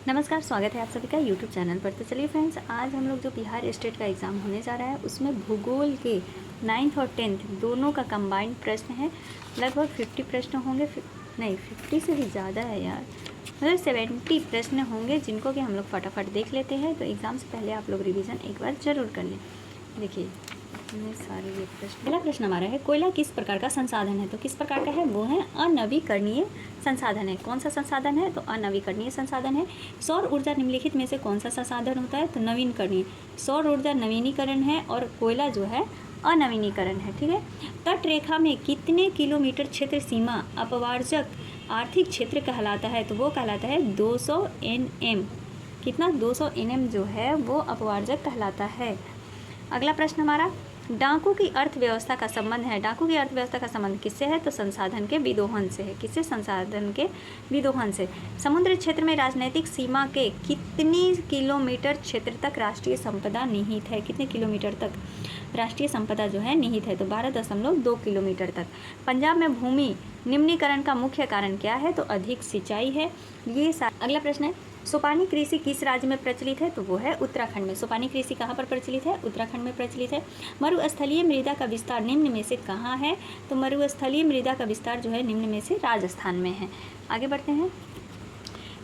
नमस्कार, स्वागत है आप सभी का यूट्यूब चैनल पर। तो चलिए फ्रेंड्स, आज हम लोग जो बिहार स्टेट का एग्ज़ाम होने जा रहा है उसमें भूगोल के 9th और 10th दोनों का कंबाइंड प्रश्न है। लगभग 50 प्रश्न होंगे, नहीं 50 से भी ज़्यादा है यार, मतलब 70 प्रश्न होंगे जिनको कि हम लोग फटाफट देख लेते हैं। तो एग्ज़ाम से पहले आप लोग रिवीजन एक बार ज़रूर कर लें। देखिए इतने सारे ये प्रश्न। पहला प्रश्न हमारा है, कोयला किस प्रकार का संसाधन है? तो किस प्रकार का है? वो है अनवीकरणीय संसाधन है। कौन सा संसाधन है? तो अनवीकरणीय संसाधन है। सौर ऊर्जा निम्नलिखित में से कौन सा संसाधन होता है? तो नवीनकरणीय। सौर ऊर्जा नवीनीकरण है और कोयला जो है अनवीनीकरण है। ठीक है। तट रेखा में कितने किलोमीटर क्षेत्र सीमा अपवार्जक आर्थिक क्षेत्र कहलाता है? तो वो कहलाता है 200 NM। कितना? 200 NM जो है वो अपवार्जक कहलाता है। अगला प्रश्न हमारा, डाकू की अर्थव्यवस्था का संबंध है। डाकू की अर्थव्यवस्था का संबंध किससे है? तो संसाधन के विदोहन से है। किससे? संसाधन के विदोहन से। समुद्र क्षेत्र में राजनीतिक सीमा के कितनी किलोमीटर क्षेत्र तक राष्ट्रीय संपदा निहित है? कितने किलोमीटर तक राष्ट्रीय संपदा जो है निहित है? तो 12.2 किलोमीटर तक। पंजाब में भूमि निम्नीकरण का मुख्य कारण क्या है? तो अधिक सिंचाई है। ये अगला प्रश्न है, सोपानी कृषि किस राज्य में प्रचलित है? तो वो है उत्तराखंड में। सोपानी कृषि कहाँ पर प्रचलित है? उत्तराखंड में प्रचलित है। मरुस्थलीय मृदा का विस्तार निम्न में से कहाँ है? तो मरुस्थलीय मृदा का विस्तार जो है निम्न में से राजस्थान में है। आगे बढ़ते हैं।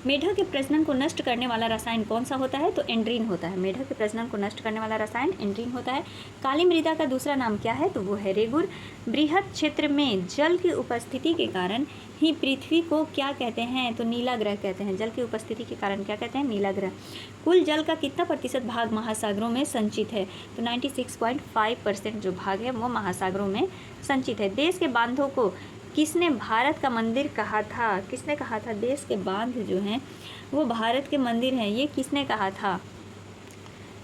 मेढक के प्रजनन को नष्ट करने वाला रसायन कौन सा होता है? तो एंड्रीन होता है। मेढक के प्रजनन को नष्ट करने वाला रसायन एंड्रीन होता है। काली मृदा का दूसरा नाम क्या है? तो वो है रेगुर। बृहत क्षेत्र में जल की उपस्थिति के कारण ही पृथ्वी को क्या कहते हैं? तो नीला ग्रह कहते हैं। जल की उपस्थिति के कारण क्या कहते हैं? नीला ग्रह। कुल जल का कितना प्रतिशत भाग महासागरों में संचित है? तो 96.5% जो भाग है वो महासागरों में संचित है। देश के बांधों को किसने भारत का मंदिर कहा था? किसने कहा था? देश के बांध जो हैं वो भारत के मंदिर हैं, ये किसने कहा था?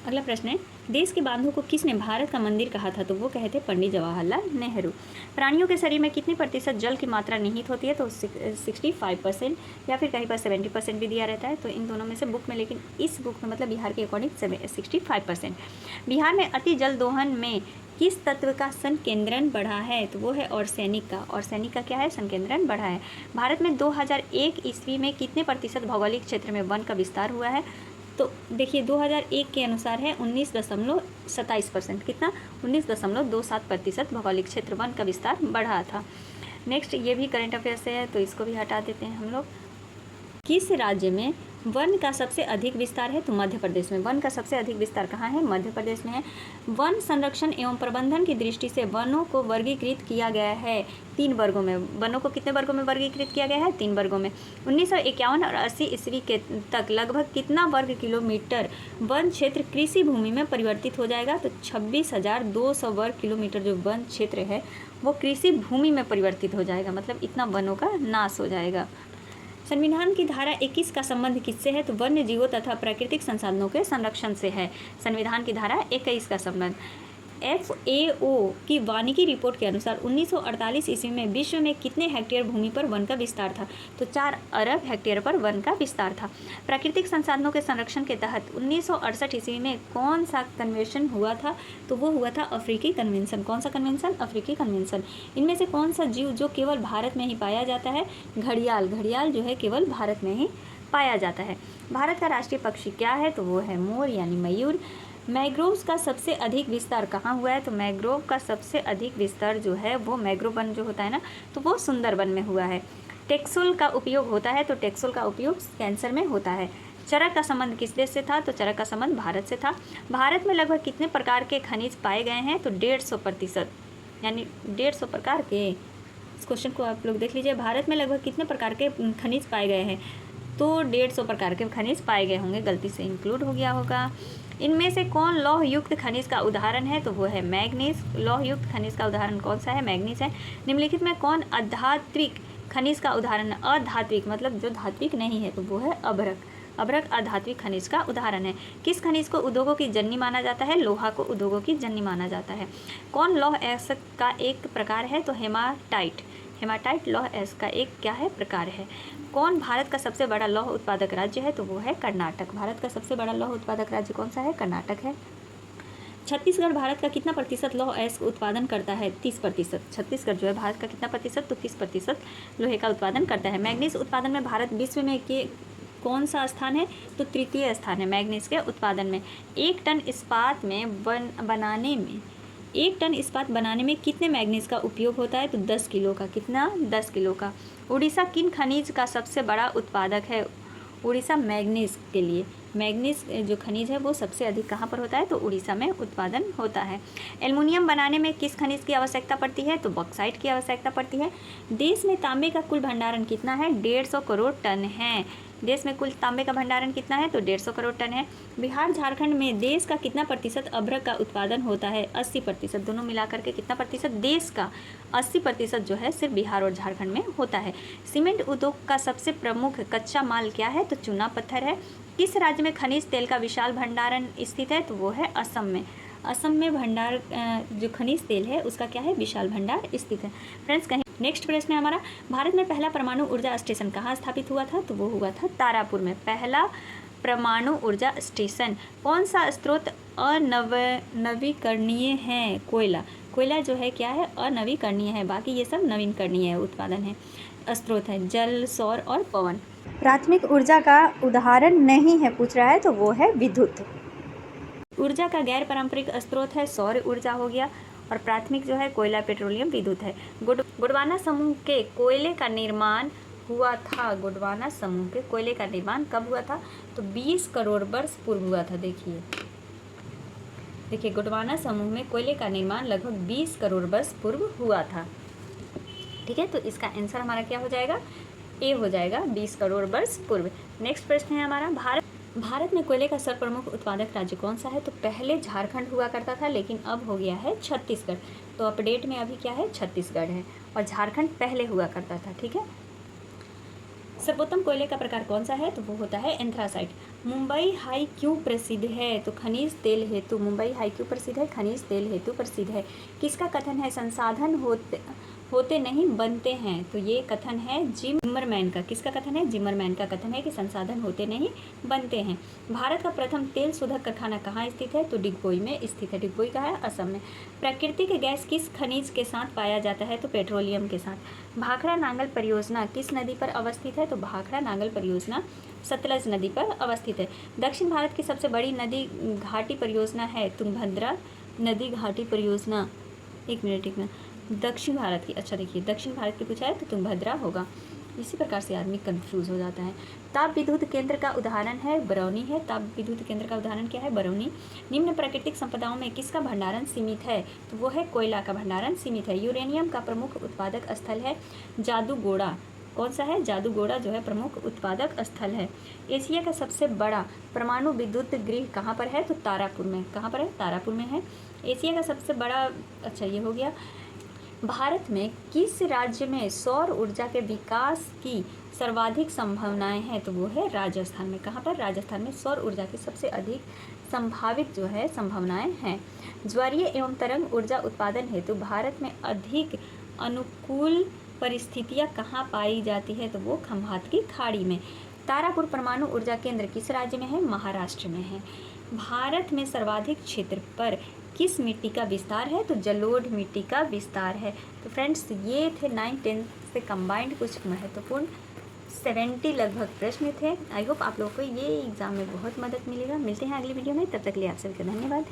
अगला प्रश्न है, देश के बांधों को किसने भारत का मंदिर कहा था? तो वो कहे थे पंडित जवाहरलाल नेहरू। प्राणियों के शरीर में कितनी प्रतिशत जल की मात्रा निहित होती है? तो 65% या फिर कहीं पर 70% भी दिया रहता है। तो इन दोनों में से बुक में, लेकिन इस बुक में मतलब बिहार के अकॉर्डिंग 65%। बिहार में अति जल दोहन में किस तत्व का संकेंद्रण बढ़ा है? तो वो है आर्सेनिक का। आर्सेनिक का क्या है? संकेंद्रण बढ़ा है। भारत में 2001 ईस्वी में कितने प्रतिशत भौगोलिक क्षेत्र में वन का विस्तार हुआ है? तो देखिए 2001 के अनुसार है 19.27%। कितना? 19.27% भौगोलिक क्षेत्र वन का विस्तार बढ़ा था। नेक्स्ट, ये भी करंट अफेयर से है तो इसको भी हटा देते हैं हम लोग। किस राज्य में वन का सबसे अधिक विस्तार है? तो मध्य प्रदेश में। वन का सबसे अधिक विस्तार कहाँ है? मध्य प्रदेश में है। वन संरक्षण एवं प्रबंधन की दृष्टि से वनों को वर्गीकृत किया गया है 3 वर्गों में। वनों को कितने वर्गों में वर्गीकृत किया गया है? 3 वर्गों में। 1951 और 80 ईस्वी के तक लगभग कितना वर्ग किलोमीटर वन क्षेत्र कृषि भूमि में परिवर्तित हो जाएगा? तो 26,200 वर्ग किलोमीटर जो वन क्षेत्र है वो कृषि भूमि में परिवर्तित हो जाएगा, मतलब इतना वनों का नाश हो जाएगा। संविधान की धारा 21 का संबंध किससे है? तो वन्य जीवों तथा प्राकृतिक संसाधनों के संरक्षण से है। संविधान की धारा 21 का संबंध। FAO की वानिकी रिपोर्ट के अनुसार 1948 ईस्वी में विश्व में कितने हेक्टेयर भूमि पर वन का विस्तार था? तो 4 अरब हेक्टेयर पर वन का विस्तार था। प्राकृतिक संसाधनों के संरक्षण के तहत 1968 ईस्वी में कौन सा कन्वेंशन हुआ था? तो वो हुआ था अफ्रीकी कन्वेंशन। कौन सा कन्वेंशन? अफ्रीकी कन्वेंशन। इनमें से कौन सा जीव जो केवल भारत में ही पाया जाता है? घड़ियाल। घड़ियाल जो है केवल भारत में ही पाया जाता है। भारत का राष्ट्रीय पक्षी क्या है? तो वो है मोर यानी मयूर। मैंग्रोव्स का सबसे अधिक विस्तार कहाँ हुआ है? तो मैंग्रोव का सबसे अधिक विस्तार जो है वो मैंग्रोव वन जो होता है ना, तो वो सुंदरबन में हुआ है। टेक्सुल का उपयोग होता है, तो टेक्सुल का उपयोग कैंसर में होता है। चरक का संबंध किस देश से था? तो चरक का संबंध भारत से था। भारत में लगभग कितने प्रकार के खनिज पाए गए हैं? तो 150%, यानी 150 प्रकार के। इस क्वेश्चन को आप लोग देख लीजिए, भारत में लगभग कितने प्रकार के खनिज पाए गए हैं? तो 150 प्रकार के खनिज पाए गए होंगे, गलती से इंक्लूड हो गया होगा। इनमें से कौन लौह युक्त खनिज का उदाहरण है? तो वो है मैग्नीज। लौह युक्त खनिज का उदाहरण कौन सा है? मैग्नीज है। निम्नलिखित में कौन अधात्विक खनिज का उदाहरण है? अधात्विक मतलब जो धात्विक नहीं है, तो वो है अभ्रक। अभ्रक अधात्विक खनिज का उदाहरण है। किस खनिज को उद्योगों की जननी माना जाता है? लोहा को उद्योगों की जननी माना जाता है। कौन लौह अयस्क का एक प्रकार है? तो हेमाटाइट। हेमाटाइट लौह अयस्क का एक क्या है? प्रकार है। कौन भारत का सबसे बड़ा लौह उत्पादक राज्य है? तो वो है कर्नाटक। भारत का सबसे बड़ा लौह उत्पादक राज्य कौन सा है? कर्नाटक है। छत्तीसगढ़ भारत का कितना प्रतिशत लौह अयस्क उत्पादन करता है? 30%। छत्तीसगढ़ जो है भारत का कितना प्रतिशत? तो 30% लोहे का उत्पादन करता है। मैग्नीज उत्पादन में भारत विश्व में के कौन सा स्थान है? तो तृतीय स्थान है मैग्नीज के उत्पादन में। 1 टन इस्पात बनाने में कितने मैग्नीज का उपयोग होता है? तो 10 किलो का। कितना? 10 किलो का। उड़ीसा किन खनिज का सबसे बड़ा उत्पादक है? उड़ीसा मैग्नीज के लिए, मैग्नीज जो खनिज है वो सबसे अधिक कहाँ पर होता है? तो उड़ीसा में उत्पादन होता है। एल्युमिनियम बनाने में किस खनिज की आवश्यकता पड़ती है? तो बॉक्साइट की आवश्यकता पड़ती है। देश में तांबे का कुल भंडारण कितना है? 150 करोड़ टन है। देश में कुल तांबे का भंडारण कितना है? तो 150 करोड़ टन है। बिहार झारखंड में देश का कितना प्रतिशत अभ्रक का उत्पादन होता है? 80%। दोनों मिलाकर के कितना प्रतिशत? देश का 80% जो है सिर्फ बिहार और झारखंड में होता है। सीमेंट उद्योग का सबसे प्रमुख कच्चा माल क्या है? तो चूना पत्थर है। किस राज्य में खनिज तेल का विशाल भंडारण स्थित है? तो वो है असम में। असम में भंडार जो खनिज तेल है उसका क्या है? विशाल भंडार स्थित है। फ्रेंड्स, कहीं नेक्स्ट प्रश्न है हमारा, भारत में पहला परमाणु ऊर्जा स्टेशन कहाँ स्थापित हुआ था? तो वो हुआ था तारापुर में। पहला परमाणु ऊर्जा स्टेशन। कौन सा स्रोत नवीकरणीय है? कोयला। कोयला जो है क्या है? अनवीकरणीय है, बाकी ये सब नवीकरणीय है, उत्पादन है, स्रोत है। जल, सौर और पवन। प्राथमिक ऊर्जा का उदाहरण नहीं है पूछ रहा है, तो वो है विद्युत। ऊर्जा का गैर पारंपरिक स्रोत है सौर ऊर्जा हो गया, और प्राथमिक जो है कोयला, पेट्रोलियम, विद्युत है। गोंडवाना समूह के कोयले का निर्माण हुआ था। गोंडवाना समूह के कोयले का निर्माण कब हुआ था? तो 20 करोड़ वर्ष पूर्व हुआ था। देखिए गोंडवाना समूह में कोयले का निर्माण लगभग 20 करोड़ वर्ष पूर्व हुआ था। ठीक है, तो इसका आंसर हमारा क्या हो जाएगा? ए हो जाएगा, 20 करोड़ वर्ष पूर्व। नेक्स्ट प्रश्न है हमारा, भारत में कोयले का सर्वप्रमुख उत्पादक राज्य कौन सा है? तो पहले झारखंड हुआ करता था, लेकिन अब हो गया है छत्तीसगढ़। तो अपडेट में अभी क्या है? छत्तीसगढ़ है, और झारखंड पहले हुआ करता था। ठीक है। सर्वोत्तम कोयले का प्रकार कौन सा है? तो वो होता है एंथ्रासाइट। मुंबई हाई क्यों प्रसिद्ध है? तो खनिज तेल हेतु। मुंबई हाई क्यों प्रसिद्ध है? खनिज तेल हेतु प्रसिद्ध है। किसका कथन है? संसाधन होते नहीं बनते हैं। तो ये कथन है जिमरमैन का। किसका कथन है? जिमरमैन का कथन है कि संसाधन होते नहीं बनते हैं। भारत का प्रथम तेल शोधक कारखाना कहाँ स्थित है? तो डिगबोई में स्थित है। डिगबोई का है असम में। प्राकृतिक गैस किस खनिज के साथ पाया जाता है? तो पेट्रोलियम के साथ। भाखड़ा नांगल परियोजना किस नदी पर अवस्थित है? तो भाखड़ा नांगल परियोजना सतलज नदी पर अवस्थित है। दक्षिण भारत की सबसे बड़ी नदी घाटी परियोजना है तुंगभद्रा नदी घाटी परियोजना। एक मिनट दक्षिण भारत की, अच्छा देखिए दक्षिण भारत की पूछा है तो तुंगभद्रा होगा। इसी प्रकार से आदमी कंफ्यूज हो जाता है। ताप विद्युत केंद्र का उदाहरण है बरौनी है। ताप विद्युत केंद्र का उदाहरण क्या है? बरौनी। निम्न प्राकृतिक संपदाओं में किसका भंडारण सीमित है? तो वो है कोयला का भंडारण सीमित है। यूरेनियम का प्रमुख उत्पादक स्थल है जादूगोड़ा। कौन सा है? जादूगोड़ा जो है प्रमुख उत्पादक स्थल है। एशिया का सबसे बड़ा परमाणु विद्युत गृह कहाँ पर है? तो तारापुर में। कहाँ पर है? तारापुर में है। एशिया का सबसे बड़ा, अच्छा ये हो गया। भारत में किस राज्य में सौर ऊर्जा के विकास की सर्वाधिक संभावनाएं हैं? तो वो है राजस्थान में। कहाँ पर? राजस्थान में सौर ऊर्जा की सबसे अधिक संभावित जो है संभावनाएं हैं। ज्वारीय एवं तरंग ऊर्जा उत्पादन हेतु भारत में अधिक अनुकूल परिस्थितियां कहाँ पाई जाती है? तो वो खंभात की खाड़ी में। तारापुर परमाणु ऊर्जा केंद्र किस राज्य में है? महाराष्ट्र में है। भारत में सर्वाधिक क्षेत्र पर किस मिट्टी का विस्तार है? तो जलोढ़ मिट्टी का विस्तार है। तो फ्रेंड्स, ये थे 9-10 से कंबाइंड कुछ महत्वपूर्ण 70 लगभग प्रश्न थे। आई होप आप लोगों को ये एग्ज़ाम में बहुत मदद मिलेगा। मिलते हैं अगली वीडियो में, तब तक के लिए आप सभी का धन्यवाद।